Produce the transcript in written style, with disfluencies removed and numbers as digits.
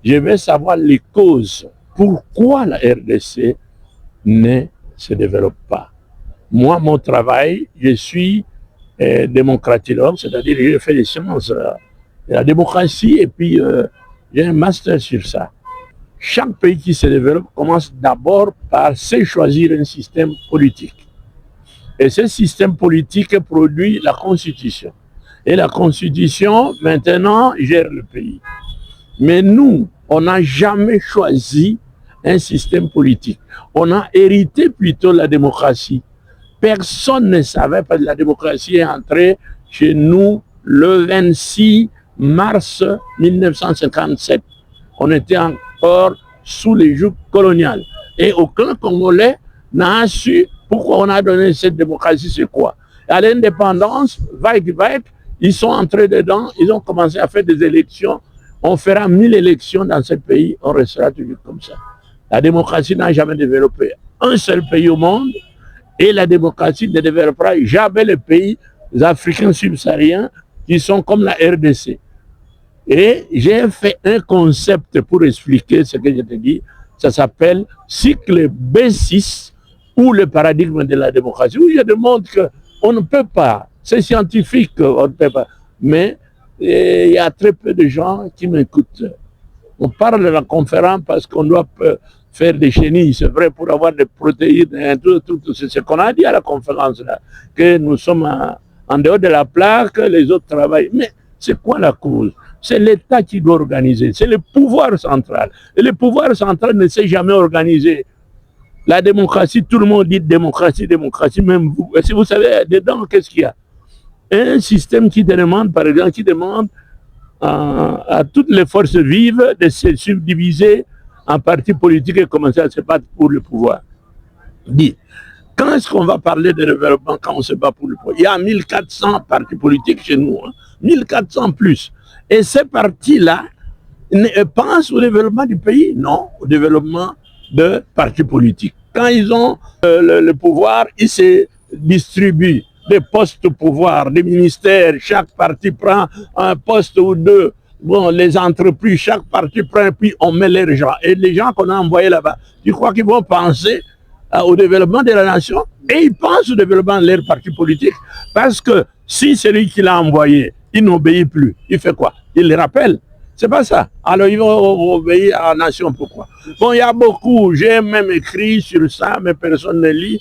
Je vais savoir les causes. Pourquoi la RDC ne se développe pas? Moi, mon travail, je suis démocratologue, c'est-à-dire que je fais des sciences de la démocratie et puis j'ai un master sur ça. Chaque pays qui se développe commence d'abord par se choisir un système politique. Et ce système politique produit la Constitution. Et la Constitution, maintenant, gère le pays. Mais nous, on n'a jamais choisi un système politique. On a hérité plutôt la démocratie. Personne ne savait pas que la démocratie est entrée chez nous le 26 mars 1957. On était encore sous les jougs coloniales. Et aucun Congolais n'a su pourquoi on a donné cette démocratie, c'est quoi. À l'indépendance, vague, ils sont entrés dedans, ils ont commencé à faire des élections. On fera 1000 élections dans ce pays, on restera toujours comme ça. La démocratie n'a jamais développé un seul pays au monde et la démocratie ne développera jamais les pays africains subsahariens qui sont comme la RDC. Et j'ai fait un concept pour expliquer ce que je te dis. Ça s'appelle cycle B6 ou le paradigme de la démocratie, où je démontre qu'on ne peut pas, c'est scientifique, on ne peut pas, mais il y a très peu de gens qui m'écoutent. On parle de la conférence parce qu'on doit faire des chenilles, c'est vrai, pour avoir des protéines, tout c'est ce qu'on a dit à la conférence, là, que nous sommes en dehors de la plaque, les autres travaillent. Mais c'est quoi la cause? C'est l'État qui doit organiser, c'est le pouvoir central. Et le pouvoir central ne s'est jamais organisé. La démocratie, tout le monde dit démocratie, démocratie, même vous. Et si vous savez, dedans, qu'est-ce qu'il y a? Un système qui demande, par exemple, qui demande à toutes les forces vives de se subdiviser en partis politiques et commencer à se battre pour le pouvoir. Dit, quand est-ce qu'on va parler de développement quand on se bat pour le pouvoir? Il y a 1400 partis politiques chez nous, hein, 1400 plus. Et ces partis-là pensent au développement du pays? Non, au développement de partis politiques. Quand ils ont le pouvoir, ils se distribuent des postes au pouvoir, des ministères, chaque parti prend un poste ou deux. Bon, les entreprises, chaque parti prend, puis on met les gens. Et les gens qu'on a envoyés là-bas, tu crois qu'ils vont penser au développement de la nation? Et ils pensent au développement de leur parti politique. Parce que si celui qui l'a envoyé, il n'obéit plus, il fait quoi? Il les rappelle. C'est pas ça. Alors ils vont obéir à la nation. Pourquoi? Bon, il y a beaucoup. J'ai même écrit sur ça, mais personne ne lit.